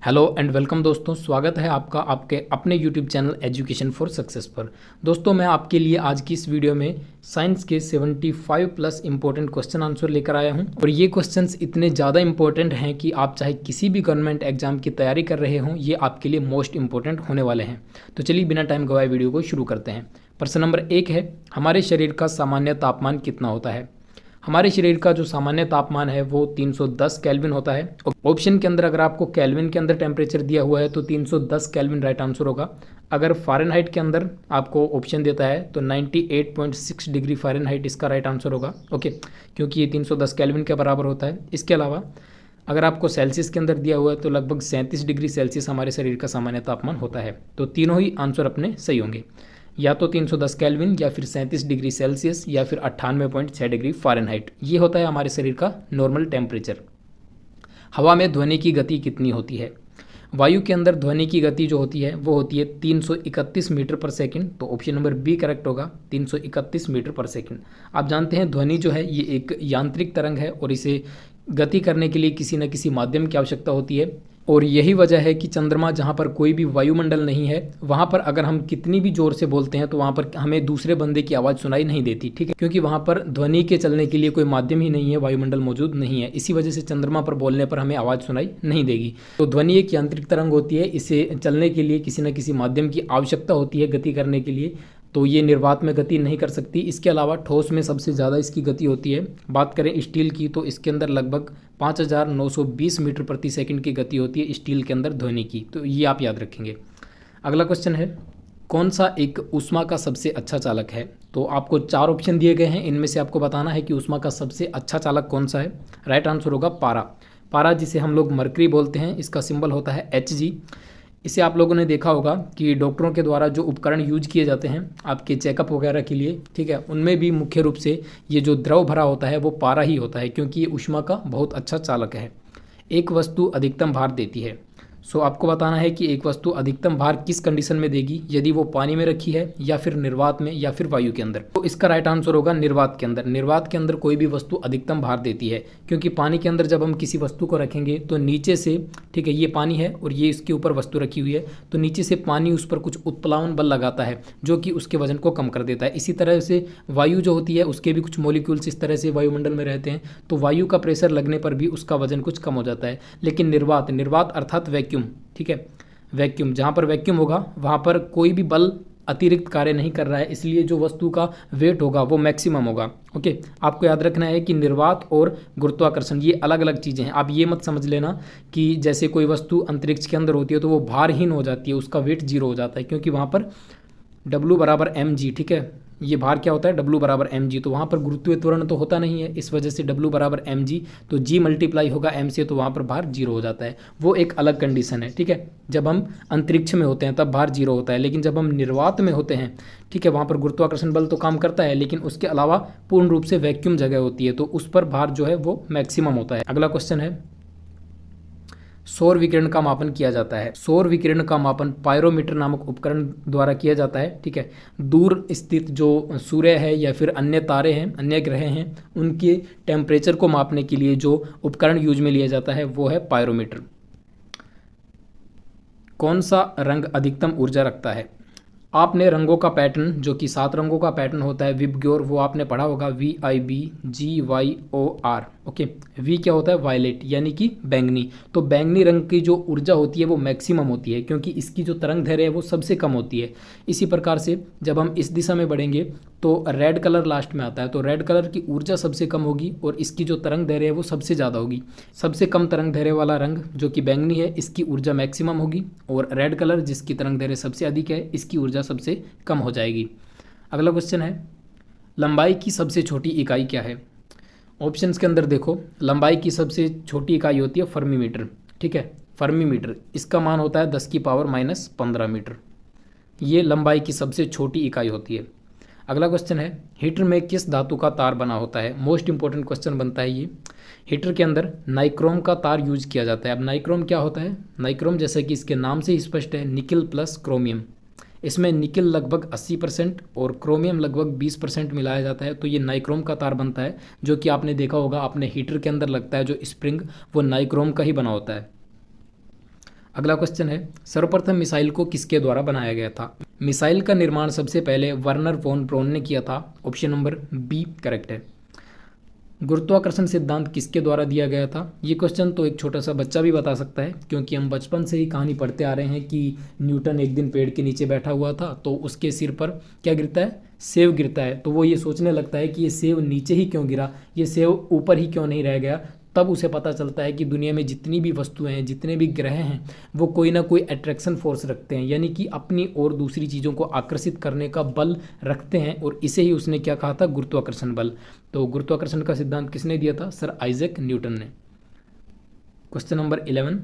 Hello and welcome दोस्तों, स्वागत है आपका आपके अपने YouTube channel education for success पर। दोस्तों, मैं आपके लिए आज की इस वीडियो में साइंस के 75 प्लस इंपॉर्टेंट क्वेश्चन आंसर लेकर आया हूं और ये क्वेश्चंस इतने ज़्यादा इंपॉर्टेंट हैं कि आप चाहे किसी भी गवर्नमेंट एग्जाम की तैयारी कर रहे हों, ये आपके लिए मोस्ट इंपॉर्टेंट होने वाले हैं। तो चलिए बिना टाइम गवाए वीडियो को शुरू करते हैं। प्रश्न नंबर 1 है, हमारे शरीर का सामान्य तापमान कितना होता है? हमारे शरीर का जो सामान्य तापमान है वो 310 केल्विन होता है। ऑप्शन के अंदर अगर आपको केल्विन के अंदर टेम्परेचर दिया हुआ है तो 310 केल्विन राइट आंसर होगा। अगर फ़ारेनहाइट के अंदर आपको ऑप्शन देता है तो 98.6 डिग्री फ़ारेनहाइट इसका राइट आंसर होगा। ओके, क्योंकि ये 310 केल्विन के बराबर होता है। इसके अलावा अगर आपको सेल्सियस के अंदर दिया हुआ है तो लगभग 37 डिग्री सेल्सियस हमारे शरीर का सामान्य तापमान होता है। तो तीनों ही आंसर अपने सही होंगे, या तो 310 केल्विन या फिर 37 डिग्री सेल्सियस या फिर 98.6 डिग्री फ़ारेनहाइट। ये होता है हमारे शरीर का नॉर्मल टेम्परेचर। हवा में ध्वनि की गति कितनी होती है? वायु के अंदर ध्वनि की गति जो होती है वो होती है 331 मीटर पर सेकंड। तो ऑप्शन नंबर बी करेक्ट होगा, 331 मीटर पर सेकंड। आप जानते हैं ध्वनि जो है ये एक यांत्रिक तरंग है और इसे गति करने के लिए किसी न किसी माध्यम की आवश्यकता होती है। और यही वजह है कि चंद्रमा जहाँ पर कोई भी वायुमंडल नहीं है वहाँ पर अगर हम कितनी भी ज़ोर से बोलते हैं तो वहाँ पर हमें दूसरे बंदे की आवाज़ सुनाई नहीं देती, ठीक है, क्योंकि वहाँ पर ध्वनि के चलने के लिए कोई माध्यम ही नहीं है, वायुमंडल मौजूद नहीं है। इसी वजह से चंद्रमा पर बोलने पर हमें आवाज़ सुनाई नहीं देगी। तो ध्वनि एक यांत्रिक तरंग होती है, इसे चलने के लिए किसी न किसी माध्यम की आवश्यकता होती है गति करने के लिए। तो ये निर्वात में गति नहीं कर सकती। इसके अलावा ठोस में सबसे ज़्यादा इसकी गति होती है। बात करें स्टील की तो इसके अंदर लगभग 5920 मीटर प्रति सेकंड की गति होती है स्टील के अंदर ध्वनि की। तो ये आप याद रखेंगे। अगला क्वेश्चन है, कौन सा एक ऊष्मा का सबसे अच्छा चालक है? तो आपको 4 ऑप्शन दिए गए हैं, इनमें से आपको बताना है कि ऊष्मा का सबसे अच्छा चालक कौन सा है। राइट आंसर होगा पारा। पारा जिसे हम लोग मरकरी बोलते हैं, इसका सिंबल होता है Hg। इसे आप लोगों ने देखा होगा कि डॉक्टरों के द्वारा जो उपकरण यूज किए जाते हैं आपके चेकअप वगैरह के लिए, ठीक है, उनमें भी मुख्य रूप से ये जो द्रव भरा होता है वो पारा ही होता है, क्योंकि ये ऊष्मा का बहुत अच्छा चालक है। एक वस्तु अधिकतम भार देती है। सो आपको बताना है कि एक वस्तु अधिकतम भार किस कंडीशन में देगी, यदि वो पानी में रखी है या फिर निर्वात में या फिर वायु के अंदर। तो इसका राइट आंसर होगा निर्वात के अंदर। निर्वात के अंदर कोई भी वस्तु अधिकतम भार देती है, क्योंकि पानी के अंदर जब हम किसी वस्तु को रखेंगे तो नीचे से, ठीक है, ये पानी है और ये इसके ऊपर वस्तु रखी हुई है, तो नीचे से पानी उस पर कुछ उत्प्लावन बल लगाता है जो कि उसके वजन को कम कर देता है। इसी तरह से वायु जो होती है उसके भी कुछ मॉलिक्यूल्स इस तरह से वायुमंडल में रहते हैं, तो वायु का प्रेशर लगने पर भी उसका वजन कुछ कम हो जाता है। लेकिन निर्वात अर्थात वैक्यूम, ठीक है, वैक्यूम, जहाँ पर वैक्यूम होगा वहाँ पर कोई भी बल अतिरिक्त कार्य नहीं कर रहा है, इसलिए जो वस्तु का वेट होगा वो मैक्सिमम होगा। ओके, आपको याद रखना है कि निर्वात और गुरुत्वाकर्षण ये अलग अलग चीज़ें हैं। आप ये मत समझ लेना कि जैसे कोई वस्तु अंतरिक्ष के अंदर होती है तो वो भारहीन हो जाती है, उसका वेट 0 हो जाता है, क्योंकि वहाँ पर W बराबर mg, ठीक है, ये भार क्या होता है W बराबर mg, तो वहाँ पर गुरुत्वीय त्वरण तो होता नहीं है, इस वजह से W बराबर mg, तो g मल्टीप्लाई होगा m से, तो वहाँ पर भार 0 हो जाता है। वो एक अलग कंडीशन है, ठीक है, जब हम अंतरिक्ष में होते हैं तब भार 0 होता है, लेकिन जब हम निर्वात में होते हैं, ठीक है, वहाँ पर गुरुत्वाकर्षण बल तो काम करता है, लेकिन उसके अलावा पूर्ण रूप से वैक्यूम जगह होती है, तो उस पर भार जो है वो मैक्सिमम होता है। अगला क्वेश्चन है, सौर विकिरण का मापन किया जाता है। सौर विकिरण का मापन पायरोमीटर नामक उपकरण द्वारा किया जाता है, ठीक है। दूर स्थित जो सूर्य है या फिर अन्य तारे हैं, अन्य ग्रह हैं, उनके टेम्परेचर को मापने के लिए जो उपकरण यूज में लिया जाता है वो है पायरोमीटर। कौन सा रंग अधिकतम ऊर्जा रखता है? आपने रंगों का पैटर्न, जो कि 7 रंगों का पैटर्न होता है विबग्योर, वो आपने पढ़ा होगा, VIBGYOR। ओके, वी क्या होता है? वायलेट, यानी कि बैंगनी। तो बैंगनी रंग की जो ऊर्जा होती है वो मैक्सिमम होती है, क्योंकि इसकी जो तरंग दैर्घ्य है वो सबसे कम होती है। इसी प्रकार से जब हम इस दिशा में बढ़ेंगे तो रेड कलर लास्ट में आता है, तो रेड कलर की ऊर्जा सबसे कम होगी और इसकी जो तरंग दैर्घ्य है वो सबसे ज़्यादा होगी। सबसे कम तरंग दैर्घ्य वाला रंग जो कि बैंगनी है, इसकी ऊर्जा मैक्सिमम होगी, और रेड कलर जिसकी तरंग दैर्घ्य सबसे अधिक है, इसकी ऊर्जा सबसे कम हो जाएगी। अगला क्वेश्चन है, लंबाई की सबसे छोटी इकाई क्या है? ऑप्शंस के अंदर देखो, लंबाई की सबसे छोटी इकाई होती है फर्मी मीटर, ठीक है, फर्मी मीटर, इसका मान होता है 10⁻⁻15 मीटर। ये लंबाई की सबसे छोटी इकाई होती है। अगला क्वेश्चन है, हीटर में किस धातु का तार बना होता है? मोस्ट इंपॉर्टेंट क्वेश्चन बनता है ये। हीटर के अंदर नाइक्रोम का तार यूज किया जाता है। अब नाइक्रोम क्या होता है? नाइक्रोम जैसे कि इसके नाम से ही स्पष्ट है, निकिल प्लस क्रोमियम। इसमें निकिल लगभग 80% और क्रोमियम लगभग 20% मिलाया जाता है, तो ये नाइक्रोम का तार बनता है, जो कि आपने देखा होगा अपने हीटर के अंदर लगता है जो स्प्रिंग, वो नाइक्रोम का ही बना होता है। अगला क्वेश्चन है, सर्वप्रथम मिसाइल को किसके द्वारा बनाया गया था? मिसाइल का निर्माण सबसे पहले वर्नर वॉन ब्राउन ने किया था। ऑप्शन नंबर बी करेक्ट है। गुरुत्वाकर्षण सिद्धांत किसके द्वारा दिया गया था? ये क्वेश्चन तो एक छोटा सा बच्चा भी बता सकता है, क्योंकि हम बचपन से ही कहानी पढ़ते आ रहे हैं कि न्यूटन एक दिन पेड़ के नीचे बैठा हुआ था, तो उसके सिर पर क्या गिरता है? सेब गिरता है। तो वो ये सोचने लगता है कि ये सेब नीचे ही क्यों गिरा, ये सेब ऊपर ही क्यों नहीं रह गया। तब उसे पता चलता है कि दुनिया में जितनी भी वस्तुएं हैं, जितने भी ग्रह हैं, वो कोई ना कोई अट्रैक्शन फोर्स रखते हैं, यानी कि अपनी और दूसरी चीज़ों को आकर्षित करने का बल रखते हैं, और इसे ही उसने क्या कहा था? गुरुत्वाकर्षण बल। तो गुरुत्वाकर्षण का सिद्धांत किसने दिया था? सर आइजैक न्यूटन ने। क्वेश्चन नंबर 11,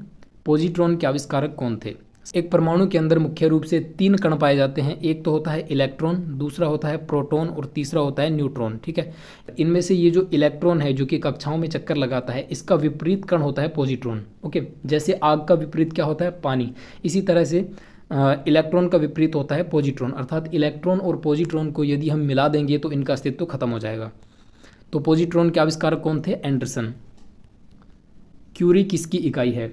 पॉजिट्रॉन के आविष्कारक कौन थे? एक परमाणु के अंदर मुख्य रूप से 3 कण पाए जाते हैं। एक तो होता है इलेक्ट्रॉन, दूसरा होता है प्रोटॉन और तीसरा होता है न्यूट्रॉन। ठीक है, इनमें से ये जो इलेक्ट्रॉन है, जो कि कक्षाओं में चक्कर लगाता है, इसका विपरीत कण होता है पॉजिट्रॉन। ओके, जैसे आग का विपरीत क्या होता है? पानी। इसी तरह से इलेक्ट्रॉन का विपरीत होता है पॉजिट्रॉन, अर्थात इलेक्ट्रॉन और पॉजिट्रॉन को यदि हम मिला देंगे तो इनका अस्तित्व खत्म हो जाएगा। तो पॉजिट्रॉन के आविष्कारक कौन थे? एंडरसन। क्यूरी किसकी इकाई है?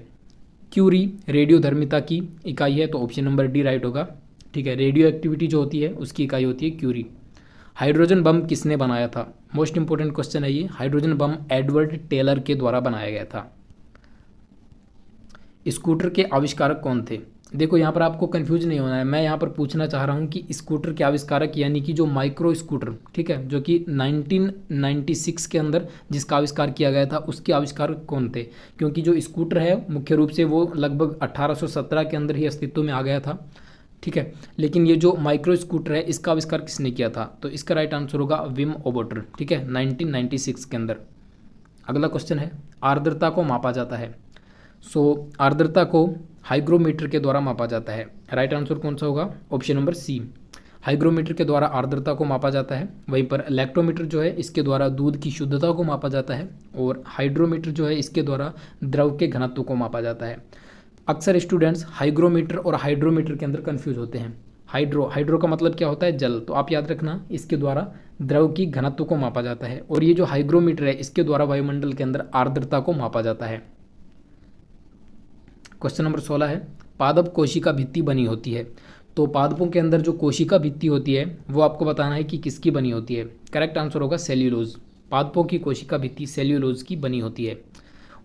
क्यूरी रेडियोधर्मिता की इकाई है, तो ऑप्शन नंबर डी राइट होगा। ठीक है, रेडियो एक्टिविटी जो होती है उसकी इकाई होती है क्यूरी। हाइड्रोजन बम किसने बनाया था? मोस्ट इंपोर्टेंट क्वेश्चन है ये। हाइड्रोजन बम एडवर्ड टेलर के द्वारा बनाया गया था। स्कूटर के आविष्कारक कौन थे? देखो यहाँ पर आपको कंफ्यूज नहीं होना है, मैं यहाँ पर पूछना चाह रहा हूँ कि स्कूटर के आविष्कारक यानी कि जो माइक्रो स्कूटर, ठीक है, जो कि 1996 के अंदर जिसका आविष्कार किया गया था, उसके आविष्कारक कौन थे? क्योंकि जो स्कूटर है मुख्य रूप से वो लगभग 1817 के अंदर ही अस्तित्व में आ गया था। ठीक है, लेकिन ये जो माइक्रो स्कूटर है इसका आविष्कार किसने किया था? तो इसका राइट आंसर होगा विम ओबोटर। ठीक है, 1996 के अंदर। अगला क्वेश्चन है, आर्द्रता को मापा जाता है। सो आर्द्रता को हाइग्रोमीटर के द्वारा मापा जाता है। राइट आंसर कौन सा होगा? ऑप्शन नंबर सी, हाइग्रोमीटर के द्वारा आर्द्रता को मापा जाता है। वहीं पर लैक्टोमीटर जो है इसके द्वारा दूध की शुद्धता को मापा जाता है, और हाइड्रोमीटर जो है इसके द्वारा द्रव के घनत्व को मापा जाता है। अक्सर स्टूडेंट्स हाइग्रोमीटर और हाइड्रोमीटर के अंदर कन्फ्यूज होते हैं। हाइड्रो का मतलब क्या होता है? जल। तो आप याद रखना, इसके द्वारा द्रव की घनत्व को मापा जाता है, और ये जो हाइग्रोमीटर है इसके द्वारा वायुमंडल के अंदर आर्द्रता को मापा जाता है। क्वेश्चन नंबर 16 है, पादप कोशिका भित्ति बनी होती है। तो पादपों के अंदर जो कोशिका भित्ति होती है वो आपको बताना है कि किसकी बनी होती है। करेक्ट आंसर होगा सेल्यूलोज। पादपों की कोशिका भित्ति सेल्यूलोज की बनी होती है।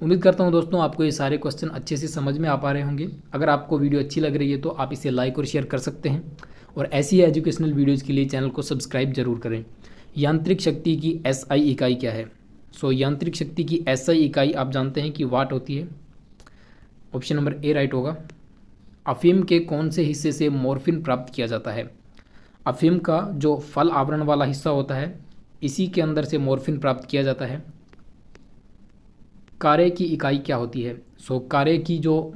उम्मीद करता हूं दोस्तों आपको ये सारे क्वेश्चन अच्छे से समझ में आ पा रहे होंगे। अगर आपको वीडियो अच्छी लग रही है तो आप इसे लाइक और शेयर कर सकते हैं, और ऐसी एजुकेशनल वीडियोज़ के लिए चैनल को सब्सक्राइब जरूर करें। यांत्रिक शक्ति की SI इकाई क्या है? सो यांत्रिक शक्ति की SI इकाई आप जानते हैं कि वाट होती है। ऑप्शन नंबर ए राइट होगा। अफीम के कौन से हिस्से से मॉर्फिन प्राप्त किया जाता है? अफीम का जो फल आवरण वाला हिस्सा होता है इसी के अंदर से मॉर्फिन प्राप्त किया जाता है। कार्य की इकाई क्या होती है? सो कार्य की जो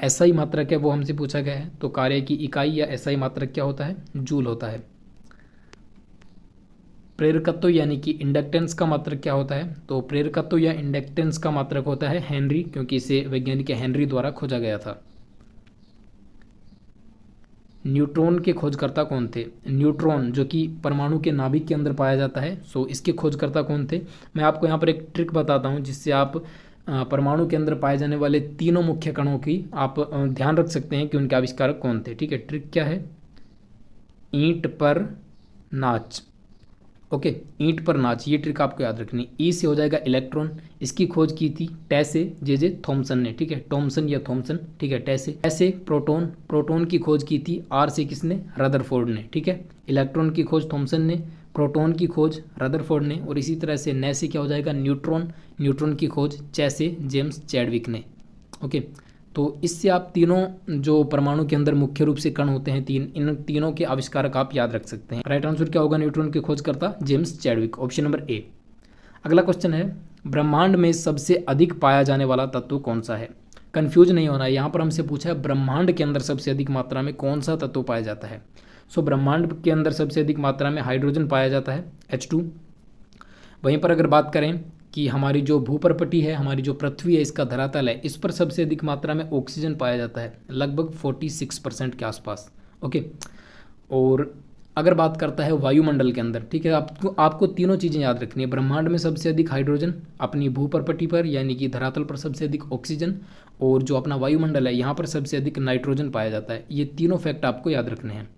SI मात्रक है वो हमसे पूछा गया है। तो कार्य की इकाई या SI मात्रक क्या होता है? जूल होता है। प्रेरकत्व यानी कि इंडक्टेंस का मात्रक क्या होता है? तो प्रेरकत्व या इंडक्टेंस का मात्रक होता है हेनरी, क्योंकि इसे वैज्ञानिक हेनरी द्वारा खोजा गया था। न्यूट्रॉन के खोजकर्ता कौन थे? न्यूट्रॉन जो कि परमाणु के नाभिक के अंदर पाया जाता है, सो इसके खोजकर्ता कौन थे? मैं आपको यहाँ पर एक ट्रिक बताता हूँ जिससे आप परमाणु के अंदर पाए जाने वाले तीनों मुख्य कणों की आप ध्यान रख सकते हैं कि उनके आविष्कारक कौन थे। ठीक है, ट्रिक क्या है? ईंट पर नाच। ओके, ईंट पर नाच, ये ट्रिक आपको याद रखनी। ई से हो जाएगा इलेक्ट्रॉन, इसकी खोज की थी टे से जे थॉमसन ने। ठीक है, टॉमसन या थॉमसन। ठीक है, टे से प्रोटॉन, प्रोटॉन की खोज की थी आर से किसने? रदरफोर्ड ने। ठीक है, इलेक्ट्रॉन की खोज थॉमसन ने, प्रोटॉन की खोज रदरफोर्ड ने, और इसी तरह से ने से क्या हो जाएगा? न्यूट्रॉन, न्यूट्रॉन की खोज चे से जेम्स चैडविक ने। ओके, तो इससे आप तीनों जो परमाणु के अंदर मुख्य रूप से कण होते हैं तीन, इन तीनों के आविष्कारक आप याद रख सकते हैं। राइट आंसर क्या होगा? न्यूट्रॉन की खोजकर्ता James Chadwick, option number A. अगला क्वेश्चन है, ब्रह्मांड में सबसे अधिक पाया जाने वाला तत्व कौन सा है? कंफ्यूज नहीं होना है, यहाँ पर हमसे पूछा है ब्रह्मांड के अंदर सबसे अधिक मात्रा में कौन सा तत्व पाया जाता है। सो ब्रह्मांड के अंदर सबसे अधिक मात्रा में हाइड्रोजन पाया जाता है, H2। वहीं पर अगर बात करें कि हमारी जो भूप्रपटी है, हमारी जो पृथ्वी है, इसका धरातल है, इस पर सबसे अधिक मात्रा में ऑक्सीजन पाया जाता है, लगभग 46% के आसपास। ओके, और अगर बात करता है वायुमंडल के अंदर, ठीक है, आपको तीनों चीज़ें याद रखनी है। ब्रह्मांड में सबसे अधिक हाइड्रोजन, अपनी भूप्रपटी पर यानी कि धरातल पर सबसे अधिक ऑक्सीजन, और जो अपना वायुमंडल है यहाँ पर सबसे अधिक नाइट्रोजन पाया जाता है। ये तीनों फैक्ट आपको याद रखने हैं।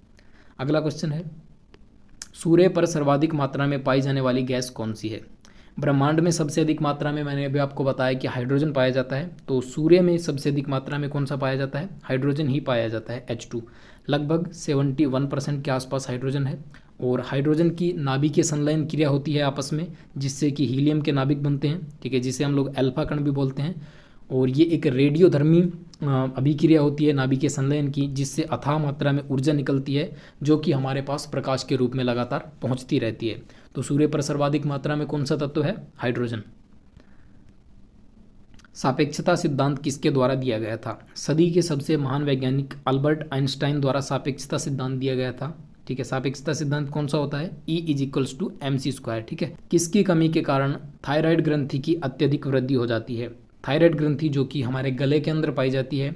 अगला क्वेश्चन है, सूर्य पर सर्वाधिक मात्रा में पाई जाने वाली गैस कौन सी है? ब्रह्मांड में सबसे अधिक मात्रा में मैंने अभी आपको बताया कि हाइड्रोजन पाया जाता है, तो सूर्य में सबसे अधिक मात्रा में कौन सा पाया जाता है? हाइड्रोजन ही पाया जाता है, H2। लगभग 71% के आसपास हाइड्रोजन है। और हाइड्रोजन की नाभिकीय संलयन क्रिया होती है आपस में, जिससे कि हीलियम के नाभिक बनते हैं, ठीक है, जिसे हम लोग अल्फा कण भी बोलते हैं। और ये एक रेडियोधर्मी अभिक्रिया होती है नाभिकीय संलयन की, जिससे अथाह मात्रा में ऊर्जा निकलती है, जो कि हमारे पास प्रकाश के रूप में लगातार पहुंचती रहती है। तो सूर्य पर सर्वाधिक मात्रा में कौन सा तत्व है? हाइड्रोजन। सापेक्षता सिद्धांत किसके द्वारा दिया गया था? सदी के सबसे महान वैज्ञानिक अल्बर्ट आइंस्टाइन द्वारा सापेक्षता सिद्धांत दिया गया था, ठीक है। सापेक्षता सिद्धांत कौन सा होता है? E = mc², ठीक है। किसकी कमी के कारण थायराइड ग्रंथि की अत्यधिक वृद्धि हो जाती है? थायराइड ग्रंथि जो कि हमारे गले के अंदर पाई जाती है,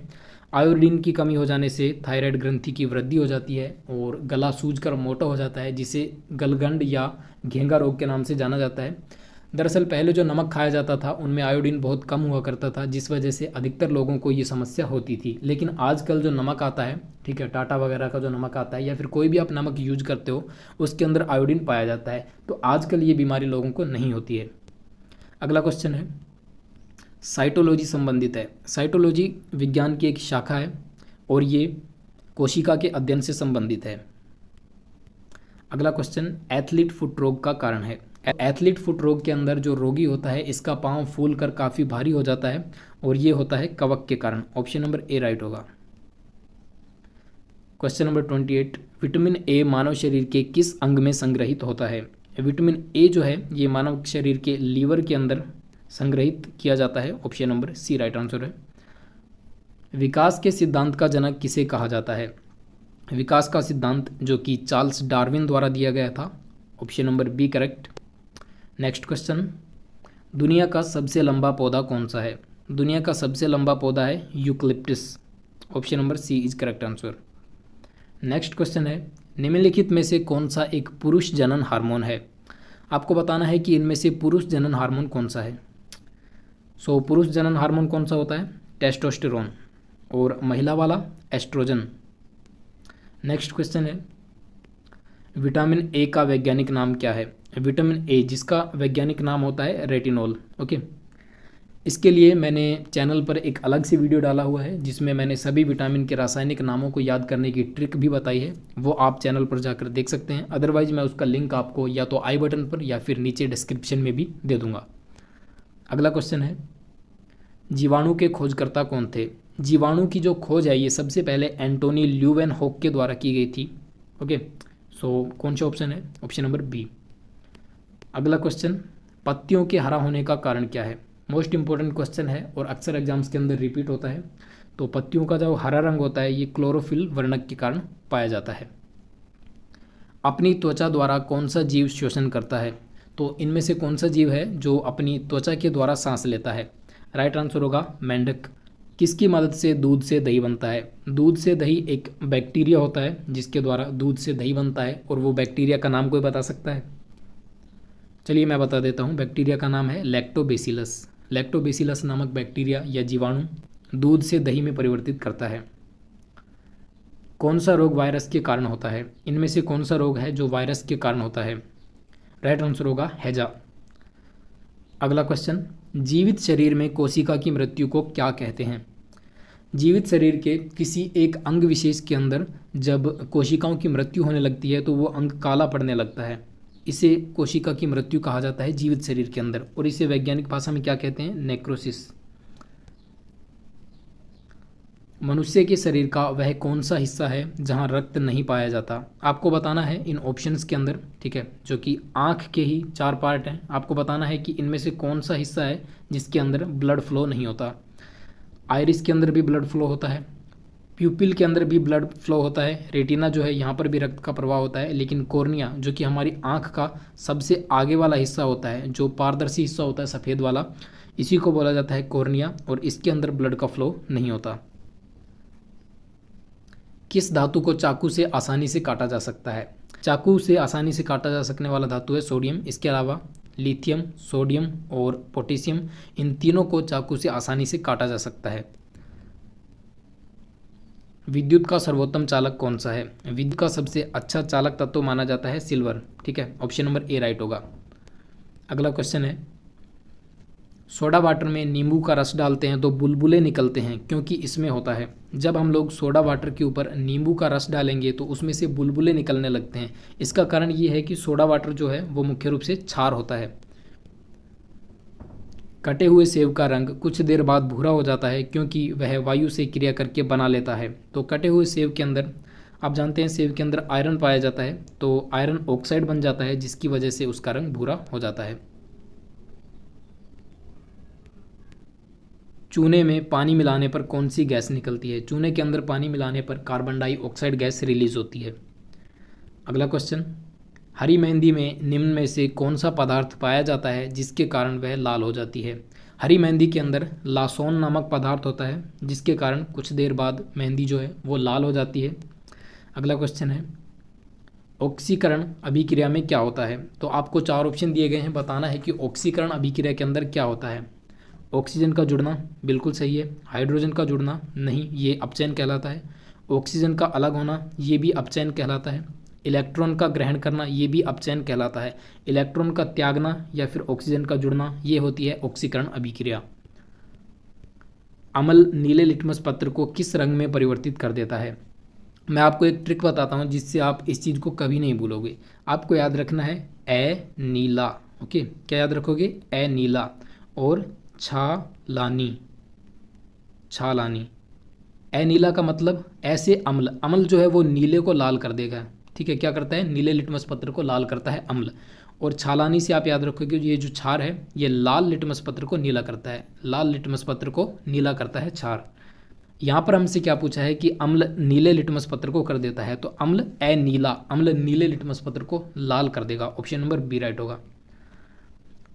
आयोडीन की कमी हो जाने से थायराइड ग्रंथि की वृद्धि हो जाती है और गला सूजकर मोटा हो जाता है, जिसे गलगंड या घेंगा रोग के नाम से जाना जाता है। दरअसल पहले जो नमक खाया जाता था उनमें आयोडीन बहुत कम हुआ करता था, जिस वजह से अधिकतर लोगों को ये समस्या होती थी। लेकिन आजकल जो नमक आता है, ठीक है, टाटा वगैरह का जो नमक आता है या फिर कोई भी आप नमक यूज करते हो, उसके अंदर आयोडीन पाया जाता है, तो आजकल ये बीमारी लोगों को नहीं होती है। अगला क्वेश्चन है, साइटोलॉजी संबंधित है। साइटोलॉजी विज्ञान की एक शाखा है और ये कोशिका के अध्ययन से संबंधित है। अगला क्वेश्चन, एथलीट फुट रोग का कारण है। एथलीट फुट रोग के अंदर जो रोगी होता है, इसका पांव फूल कर काफ़ी भारी हो जाता है और ये होता है कवक के कारण। ऑप्शन नंबर ए राइट होगा। क्वेश्चन नंबर 28, विटामिन ए मानव शरीर के किस अंग में संग्रहित होता है? विटामिन ए जो है ये मानव शरीर के लीवर के अंदर संग्रहित किया जाता है। Option number C right answer है। विकास के सिद्धांत का जनक किसे कहा जाता है? विकास का सिद्धांत जो कि चार्ल्स डार्विन द्वारा दिया गया था। Option number B correct. Next question, दुनिया का सबसे लंबा पौधा कौन सा है? दुनिया का सबसे लंबा पौधा है eucalyptus. Option number C is correct answer. Next question है, निम्नलिखित में से कौन सा एक पुरुष जनन हार्मोन है? आपको बताना है कि इनमें से पुरुष जनन हार्मोन कौन सा है। पुरुष जनन हार्मोन कौन सा होता है? टेस्टोस्टेरोन। और महिला वाला एस्ट्रोजन। नेक्स्ट क्वेश्चन है, विटामिन ए का वैज्ञानिक नाम क्या है? विटामिन ए जिसका वैज्ञानिक नाम होता है रेटिनॉल। ओके, इसके लिए मैंने चैनल पर एक अलग से वीडियो डाला हुआ है, जिसमें मैंने सभी विटामिन के रासायनिक नामों को याद करने की ट्रिक भी बताई है। वो आप चैनल पर जाकर देख सकते हैं। अदरवाइज मैं उसका लिंक आपको या तो आई बटन पर या फिर नीचे डिस्क्रिप्शन में भी दे दूंगा। अगला क्वेश्चन है, जीवाणु के खोजकर्ता कौन थे? जीवाणु की जो खोज है ये सबसे पहले एंटोनी ल्यूवेनहॉक के द्वारा की गई थी। ओके, कौन सा ऑप्शन है? Option number B. अगला क्वेश्चन, पत्तियों के हरा होने का कारण क्या है? मोस्ट इंपॉर्टेंट क्वेश्चन है और अक्सर एग्जाम्स के अंदर रिपीट होता है। तो पत्तियों का जो हरा रंग होता है ये क्लोरोफिल वर्णक के कारण पाया जाता है। अपनी त्वचा द्वारा कौन सा जीव श्वसन करता है? तो इनमें से कौन सा जीव है जो अपनी त्वचा के द्वारा सांस लेता है? राइट आंसर होगा मेंढक। किसकी मदद से दूध से दही बनता है? दूध से दही एक बैक्टीरिया होता है जिसके द्वारा दूध से दही बनता है, और वो बैक्टीरिया का नाम कोई बता सकता है? चलिए मैं बता देता हूँ। बैक्टीरिया का नाम है लैक्टोबैसिलस। लैक्टोबैसिलस नामक बैक्टीरिया या जीवाणु दूध से दही में परिवर्तित करता है। कौन सा रोग वायरस के कारण होता है? इनमें से कौन सा रोग है जो वायरस के कारण होता है? राइट आंसर होगा हैजा। अगला क्वेश्चन, जीवित शरीर में कोशिका की मृत्यु को क्या कहते हैं? जीवित शरीर के किसी एक अंग विशेष के अंदर जब कोशिकाओं की मृत्यु होने लगती है तो वो अंग काला पड़ने लगता है, इसे कोशिका की मृत्यु कहा जाता है जीवित शरीर के अंदर, और इसे वैज्ञानिक भाषा में क्या कहते हैं? नेक्रोसिस। मनुष्य के शरीर का वह कौन सा हिस्सा है जहां रक्त नहीं पाया जाता? आपको बताना है इन ऑप्शंस के अंदर, ठीक है, जो कि आँख के ही 4 पार्ट हैं। आपको बताना है कि इनमें से कौन सा हिस्सा है जिसके अंदर ब्लड फ्लो नहीं होता। आइरिस के अंदर भी ब्लड फ्लो होता है, प्यूपिल के अंदर भी ब्लड फ्लो होता है, रेटिना जो है यहाँ पर भी रक्त का प्रवाह होता है, लेकिन कॉर्निया जो कि हमारी आँख का सबसे आगे वाला हिस्सा होता है, जो पारदर्शी हिस्सा होता है सफ़ेद वाला, इसी को बोला जाता है कॉर्निया, और इसके अंदर ब्लड का फ्लो नहीं होता। किस धातु को चाकू से आसानी से काटा जा सकता है? चाकू से आसानी से काटा जा सकने वाला धातु है सोडियम। इसके अलावा लिथियम, सोडियम और पोटेशियम, इन तीनों को चाकू से आसानी से काटा जा सकता है। विद्युत का सर्वोत्तम चालक कौन सा है? विद्युत का सबसे अच्छा चालक तत्व माना जाता है सिल्वर। ठीक है, ऑप्शन नंबर ए राइट होगा। अगला क्वेश्चन है, सोडा वाटर में नींबू का रस डालते हैं तो बुलबुले निकलते हैं क्योंकि इसमें होता है। जब हम लोग सोडा वाटर के ऊपर नींबू का रस डालेंगे तो उसमें से बुलबुले निकलने लगते हैं। इसका कारण ये है कि सोडा वाटर जो है वो मुख्य रूप से क्षार होता है। कटे हुए सेब का रंग कुछ देर बाद भूरा हो जाता है क्योंकि वह वायु से क्रिया करके बना लेता है। तो कटे हुए सेब के अंदर, आप जानते हैं सेब के अंदर आयरन पाया जाता है, तो आयरन ऑक्साइड बन जाता है जिसकी वजह से उसका रंग भूरा हो जाता है। चूने में पानी मिलाने पर कौन सी गैस निकलती है? चूने के अंदर पानी मिलाने पर कार्बन डाइऑक्साइड गैस रिलीज होती है। अगला क्वेश्चन, हरी मेहंदी में निम्न में से कौन सा पदार्थ पाया जाता है जिसके कारण वह लाल हो जाती है? हरी मेहंदी के अंदर लासोन नामक पदार्थ होता है जिसके कारण कुछ देर बाद मेहंदी जो है वो लाल हो जाती है। अगला क्वेश्चन है, ऑक्सीकरण अभिक्रिया में क्या होता है? तो आपको 4 ऑप्शन दिए गए हैं, बताना है कि ऑक्सीकरण अभिक्रिया के अंदर क्या होता है। ऑक्सीजन का जुड़ना, बिल्कुल सही है। हाइड्रोजन का जुड़ना, नहीं, ये अपचयन कहलाता है। ऑक्सीजन का अलग होना, ये भी अपचयन कहलाता है। इलेक्ट्रॉन का ग्रहण करना, ये भी अपचयन कहलाता है। इलेक्ट्रॉन का त्यागना या फिर ऑक्सीजन का जुड़ना, ये होती है ऑक्सीकरण अभिक्रिया। अम्ल नीले लिटमस पत्र को किस रंग में परिवर्तित कर देता है? मैं आपको एक ट्रिक बताता हूँ जिससे आप इस चीज़ को कभी नहीं भूलोगे। आपको याद रखना है ए नीला। ओके, क्या याद रखोगे? ए नीला और छालानी। छालानी, ए नीला का मतलब ऐसे अम्ल, अम्ल जो है वो नीले को लाल कर देगा। ठीक है, क्या करता है? नीले लिटमस पत्र को लाल करता है अम्ल। और छालानी से आप याद रखोगे ये जो क्षार है ये लाल लिटमस पत्र को नीला करता है। लाल लिटमस पत्र को नीला करता है क्षार। यहाँ पर हमसे क्या पूछा है कि अम्ल नीले लिटमस पत्र को कर देता है, तो अम्ल ए नीला, अम्ल नीले लिटमस पत्र को लाल कर देगा। ऑप्शन नंबर बी राइट होगा।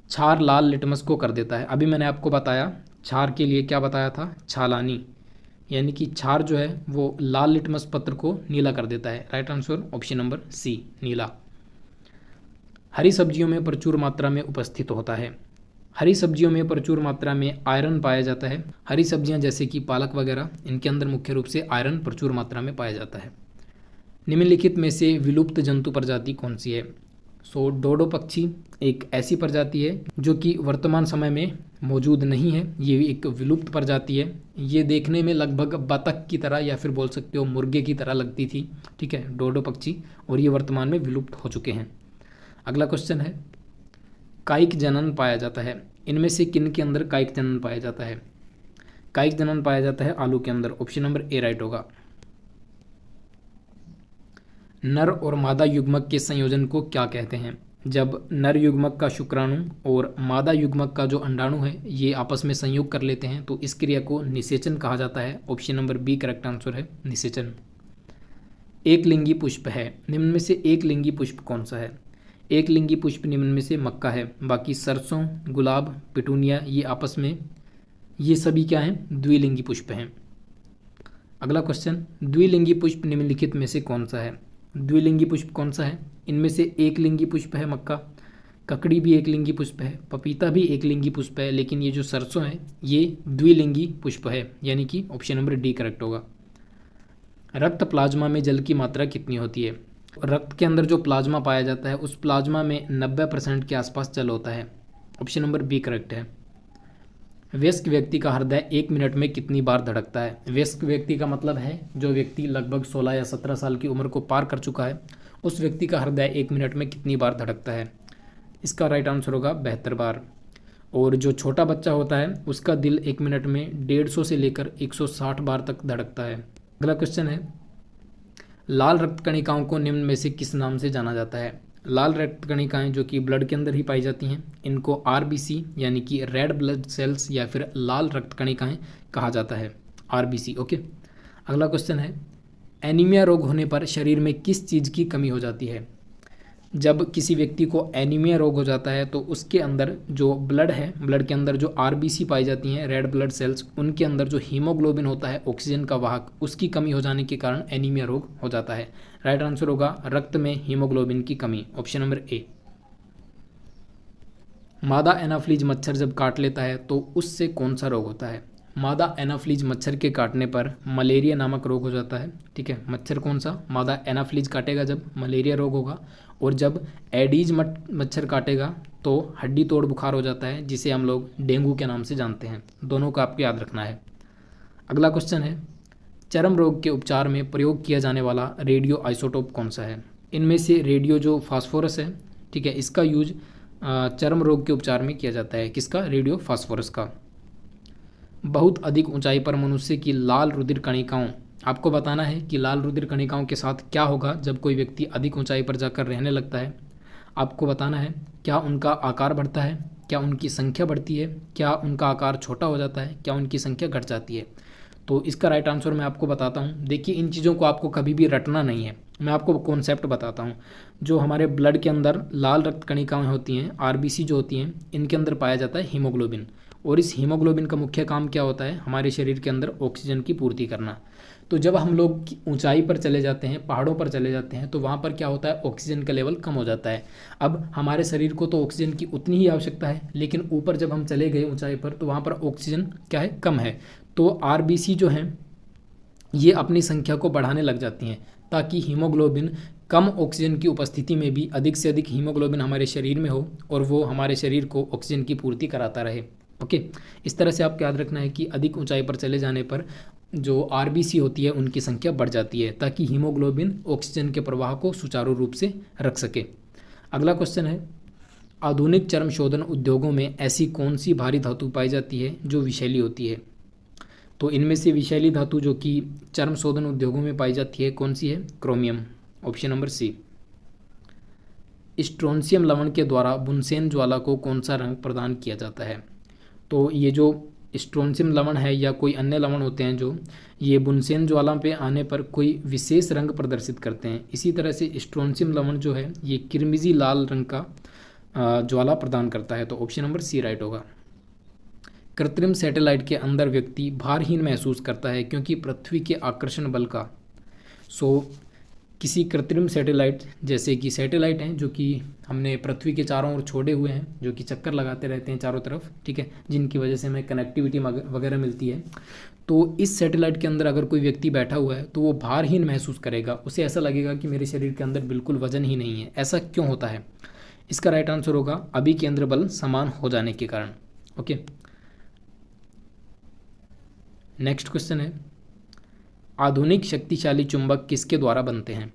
क्षार लाल लिटमस को कर देता है। अभी मैंने आपको बताया क्षार के लिए क्या बताया था? छालानी, यानी कि क्षार जो है वो लाल लिटमस पत्र को नीला कर देता है। Right answer option number C, नीला। हरी सब्जियों में प्रचुर मात्रा में उपस्थित होता है। हरी सब्जियों में प्रचुर मात्रा में आयरन पाया जाता है। हरी सब्जियां जैसे कि पालक वगैरह, इनके अंदर मुख्य रूप से आयरन प्रचुर मात्रा में पाया जाता है। निम्नलिखित में से विलुप्त जंतु प्रजाति कौन सी है? सो डोडो पक्षी एक ऐसी प्रजाति है जो कि वर्तमान समय में मौजूद नहीं है। ये एक विलुप्त प्रजाति है। ये देखने में लगभग बतख की तरह या फिर बोल सकते हो मुर्गे की तरह लगती थी। ठीक है, डोडो पक्षी, और ये वर्तमान में विलुप्त हो चुके हैं। अगला क्वेश्चन है, कायिक जनन पाया जाता है। इनमें से किन के अंदर कायिक जनन पाया जाता है? कायिक जनन पाया जाता है आलू के अंदर। ऑप्शन नंबर ए राइट होगा। नर और मादा युग्मक के संयोजन को क्या कहते हैं? जब नर युग्मक का शुक्राणु और मादा युग्मक का जो अंडाणु है ये आपस में संयोग कर लेते हैं तो इस क्रिया को निषेचन कहा जाता है। Option number B correct answer है, निषेचन। एक लिंगी पुष्प है, निम्न में से एक लिंगी पुष्प कौन सा है? एक लिंगी पुष्प निम्न में से मक्का है। बाकी सरसों, गुलाब, पिटूनिया, ये आपस में ये सभी क्या हैं? द्विलिंगी पुष्प हैं। अगला क्वेश्चन, द्विलिंगी पुष्प निम्नलिखित में से कौन सा है? द्विलिंगी पुष्प कौन सा है? इनमें से एक लिंगी पुष्प है मक्का, ककड़ी भी एक लिंगी पुष्प है, पपीता भी एक लिंगी पुष्प है, लेकिन ये जो सरसों है ये द्विलिंगी पुष्प है, यानी कि ऑप्शन नंबर डी करेक्ट होगा। रक्त प्लाज्मा में जल की मात्रा कितनी होती है? रक्त के अंदर जो प्लाज्मा पाया जाता है उस प्लाज्मा में 90% के आसपास जल होता है। ऑप्शन नंबर बी करेक्ट है। वयस्क व्यक्ति का हृदय 1 मिनट में कितनी बार धड़कता है? वयस्क व्यक्ति का मतलब है जो व्यक्ति लगभग 16 या 17 साल की उम्र को पार कर चुका है, उस व्यक्ति का हृदय 1 मिनट में कितनी बार धड़कता है? इसका राइट आंसर होगा 72 बार। और जो छोटा बच्चा होता है उसका दिल 1 मिनट में 150 से लेकर 160 बार तक धड़कता है। अगला क्वेश्चन है, लाल रक्त कणिकाओं को निम्न में से किस नाम से जाना जाता है? लाल रक्त कणिकाएं जो कि ब्लड के अंदर ही पाई जाती हैं इनको आरबीसी यानी कि रेड ब्लड सेल्स या फिर लाल रक्त कणिकाएं कहा जाता है, आरबीसी। ओके, अगला क्वेश्चन है, एनीमिया रोग होने पर शरीर में किस चीज़ की कमी हो जाती है? जब किसी व्यक्ति को एनीमिया रोग हो जाता है तो उसके अंदर जो ब्लड है, ब्लड के अंदर जो आरबीसी पाई जाती हैं, रेड ब्लड सेल्स, उनके अंदर जो हीमोग्लोबिन होता है ऑक्सीजन का वाहक, उसकी कमी हो जाने के कारण एनीमिया रोग हो जाता है। राइट आंसर होगा रक्त में हीमोग्लोबिन की कमी, ऑप्शन नंबर ए। मादा एनाफ्लीज मच्छर जब काट लेता है तो उससे कौन सा रोग होता है? मादा एनाफ्लीज मच्छर के काटने पर मलेरिया नामक रोग हो जाता है। ठीक है, मच्छर कौन सा? मादा एनाफ्लीज काटेगा जब मलेरिया रोग होगा, और जब एडीज मच्छर काटेगा तो हड्डी तोड़ बुखार हो जाता है, जिसे हम लोग डेंगू के नाम से जानते हैं। दोनों का आपको याद रखना है। अगला क्वेश्चन है, चर्म रोग के उपचार में प्रयोग किया जाने वाला रेडियो आइसोटोप कौन सा है? इनमें से रेडियो जो फास्फोरस है, ठीक है, इसका यूज चर्म रोग के उपचार में किया जाता है। किसका? रेडियो फास्फोरस का। बहुत अधिक ऊंचाई पर मनुष्य की लाल रुधिर कणिकाओं, आपको बताना है कि लाल रुधिर कणिकाओं के साथ क्या होगा जब कोई व्यक्ति अधिक ऊंचाई पर जाकर रहने लगता है। आपको बताना है क्या उनका आकार बढ़ता है, क्या उनकी संख्या बढ़ती है, क्या उनका आकार छोटा हो जाता है, क्या उनकी संख्या घट जाती है। तो इसका राइट आंसर मैं आपको बताता हूँ। देखिए, इन चीज़ों को आपको कभी भी रटना नहीं है, मैं आपको कॉन्सेप्ट बताता हूँ। जो हमारे ब्लड के अंदर लाल रक्त कणिकाएं होती हैं, आरबीसी जो होती हैं, इनके अंदर पाया जाता है हीमोग्लोबिन, और इस हीमोग्लोबिन का मुख्य काम क्या होता है? हमारे शरीर के अंदर ऑक्सीजन की पूर्ति करना। तो जब हम लोग ऊंचाई पर चले जाते हैं, पहाड़ों पर चले जाते हैं, तो वहाँ पर क्या होता है? ऑक्सीजन का लेवल कम हो जाता है। अब हमारे शरीर को तो ऑक्सीजन की उतनी ही आवश्यकता है, लेकिन ऊपर जब हम चले गए ऊंचाई पर, तो वहाँ पर ऑक्सीजन क्या है? कम है। तो आरबीसी जो हैं ये अपनी संख्या को बढ़ाने लग जाती हैं, ताकि हीमोग्लोबिन कम ऑक्सीजन की उपस्थिति में भी अधिक से अधिक हीमोग्लोबिन हमारे शरीर में हो, और वो हमारे शरीर को ऑक्सीजन की पूर्ति कराता रहे। ओके, इस तरह से आपको याद रखना है कि अधिक ऊंचाई पर चले जाने पर जो आरबीसी होती है उनकी संख्या बढ़ जाती है, ताकि हीमोग्लोबिन ऑक्सीजन के प्रवाह को सुचारू रूप से रख सके। अगला क्वेश्चन है, आधुनिक चर्म शोधन उद्योगों में ऐसी कौन सी भारी धातु पाई जाती है जो विषैली होती है? तो इनमें से विषैली धातु जो कि चर्म शोधन उद्योगों में पाई जाती है कौन सी है? Chromium, option number C. Strontium लवण के द्वारा बुनसेन ज्वाला को कौन सा रंग प्रदान किया जाता है? तो ये जो स्ट्रोंशियम लवण है या कोई अन्य लवण होते हैं, जो ये बुनसेन ज्वाला पे आने पर कोई विशेष रंग प्रदर्शित करते हैं। इसी तरह से स्ट्रोंशियम लवण जो है ये किरमिजी लाल रंग का ज्वाला प्रदान करता है। तो ऑप्शन नंबर सी राइट होगा। कृत्रिम सैटेलाइट के अंदर व्यक्ति भारहीन महसूस करता है क्योंकि पृथ्वी के आकर्षण बल का। किसी कृत्रिम सैटेलाइट, जैसे कि सैटेलाइट हैं जो कि हमने पृथ्वी के चारों ओर छोड़े हुए हैं, जो कि चक्कर लगाते रहते हैं चारों तरफ, ठीक है, जिनकी वजह से हमें कनेक्टिविटी वगैरह मिलती है। तो इस सैटेलाइट के अंदर अगर कोई व्यक्ति बैठा हुआ है तो वो भारहीन महसूस करेगा, उसे ऐसा लगेगा कि मेरे शरीर के अंदर बिल्कुल वजन ही नहीं है। ऐसा क्यों होता है? इसका राइट आंसर होगा अभिकेंद्र बल समान हो जाने के कारण। ओके, नेक्स्ट क्वेश्चन है, आधुनिक शक्तिशाली चुंबक किसके द्वारा बनते हैं?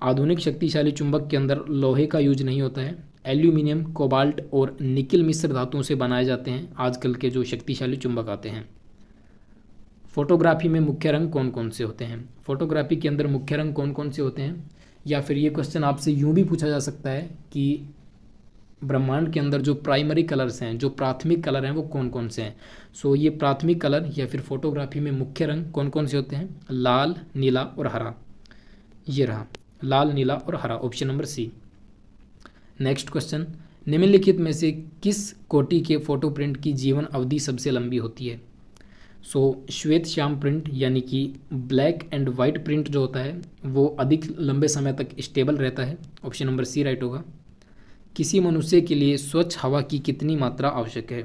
आधुनिक शक्तिशाली चुंबक के अंदर लोहे का यूज नहीं होता है, एल्यूमिनियम, कोबाल्ट और निकिल मिश्र धातुओं से बनाए जाते हैं आजकल के जो शक्तिशाली चुंबक आते हैं। फोटोग्राफी में मुख्य रंग कौन कौन से होते हैं? फोटोग्राफी के अंदर मुख्य रंग कौन कौन से होते हैं? या फिर ये क्वेश्चन आपसे यूँ भी पूछा जा सकता है कि ब्रह्मांड के अंदर जो प्राइमरी कलर्स हैं, जो प्राथमिक कलर हैं, वो कौन कौन से हैं? ये प्राथमिक कलर या फिर फोटोग्राफी में मुख्य रंग कौन कौन से होते हैं? लाल, नीला और हरा। ये रहा लाल, नीला और हरा, option number C. Next question, निम्नलिखित में से किस कोटि के फोटो प्रिंट की जीवन अवधि सबसे लंबी होती है? श्वेत श्याम प्रिंट यानी कि ब्लैक एंड वाइट प्रिंट जो होता है वो अधिक लंबे समय तक स्टेबल रहता है, ऑप्शन नंबर सी राइट होगा। किसी मनुष्य के लिए स्वच्छ हवा की कितनी मात्रा आवश्यक है?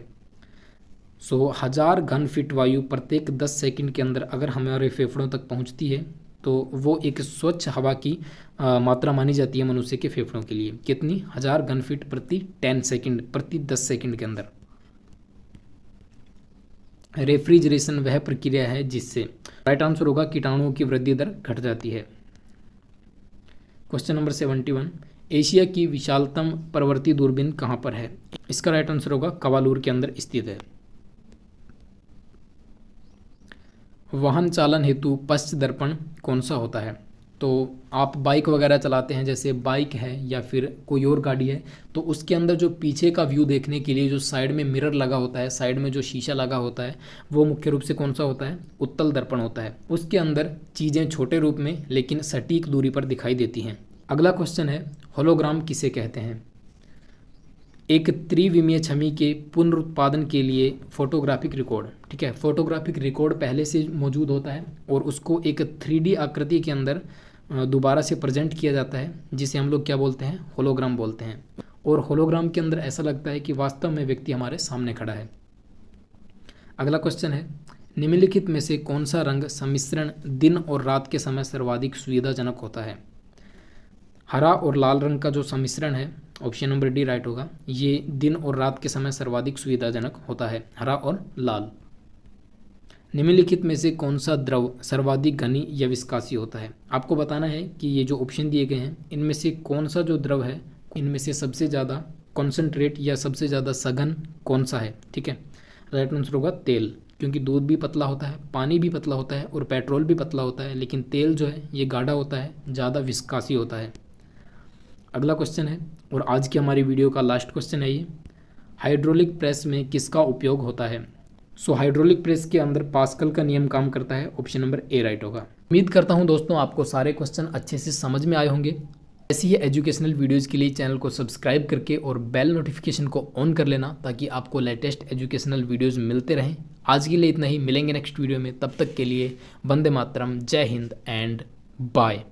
1000 घन फीट वायु प्रत्येक 10 सेकंड के अंदर अगर हमारे फेफड़ों तक पहुंचती है तो वो एक स्वच्छ हवा की मात्रा मानी जाती है मनुष्य के फेफड़ों के लिए। कितनी? 1000 घन फीट प्रति 10 सेकंड, प्रति 10 सेकंड के अंदर। रेफ्रिजरेशन वह प्रक्रिया है जिससे, राइट आंसर होगा, कीटाणुओं की वृद्धि दर घट जाती है। क्वेश्चन नंबर 71, एशिया की विशालतम प्रवर्ती दूरबीन कहाँ पर है? इसका राइट आंसर होगा कवालूर के अंदर स्थित है। वाहन चालन हेतु पश्च दर्पण कौन सा होता है? तो आप बाइक वगैरह चलाते हैं, जैसे बाइक है या फिर कोई और गाड़ी है, तो उसके अंदर जो पीछे का व्यू देखने के लिए जो साइड में मिरर लगा होता है, साइड में जो शीशा लगा होता है, वो मुख्य रूप से कौन सा होता है? उत्तल दर्पण होता है। उसके अंदर चीज़ें छोटे रूप में लेकिन सटीक दूरी पर दिखाई देती हैं। अगला क्वेश्चन है, होलोग्राम किसे कहते हैं? एक त्रिविमीय छवि के पुनरुत्पादन के लिए फोटोग्राफिक रिकॉर्ड, ठीक है, फोटोग्राफिक रिकॉर्ड पहले से मौजूद होता है और उसको एक 3D आकृति के अंदर दोबारा से प्रेजेंट किया जाता है, जिसे हम लोग क्या बोलते हैं? होलोग्राम बोलते हैं। और होलोग्राम के अंदर ऐसा लगता है कि वास्तव में व्यक्ति हमारे सामने खड़ा है। अगला क्वेश्चन है, निम्नलिखित में से कौन सा रंग सम्मिश्रण दिन और रात के समय सर्वाधिक सुविधाजनक होता है? हरा और लाल रंग का जो सम्मिश्रण है, ऑप्शन नंबर डी राइट होगा, ये दिन और रात के समय सर्वाधिक सुविधाजनक होता है, हरा और लाल। निम्नलिखित में से कौन सा द्रव सर्वाधिक घनी या विस्कासी होता है? आपको बताना है कि ये जो ऑप्शन दिए गए हैं इनमें से कौन सा जो द्रव है इनमें से सबसे ज़्यादा कॉन्सेंट्रेट या सबसे ज़्यादा सघन कौन सा है। ठीक है, राइट आंसर होगा तेल, क्योंकि दूध भी पतला होता है, पानी भी पतला होता है और पेट्रोल भी पतला होता है, लेकिन तेल जो है ये गाढ़ा होता है, ज़्यादा विस्कासी होता है। अगला क्वेश्चन है और आज की हमारी वीडियो का लास्ट क्वेश्चन है ये, हाइड्रोलिक प्रेस में किसका उपयोग होता है? हाइड्रोलिक प्रेस के अंदर पास्कल का नियम काम करता है, ऑप्शन नंबर ए राइट होगा। उम्मीद करता हूं दोस्तों आपको सारे क्वेश्चन अच्छे से समझ में आए होंगे। ऐसी ही एजुकेशनल वीडियोज़ के लिए चैनल को सब्सक्राइब करके और बेल नोटिफिकेशन को ऑन कर लेना, ताकि आपको लेटेस्ट एजुकेशनल वीडियोज़ मिलते रहें। आज के लिए इतना ही, मिलेंगे नेक्स्ट वीडियो में, तब तक के लिए वंदे मातरम, जय हिंद एंड बाय।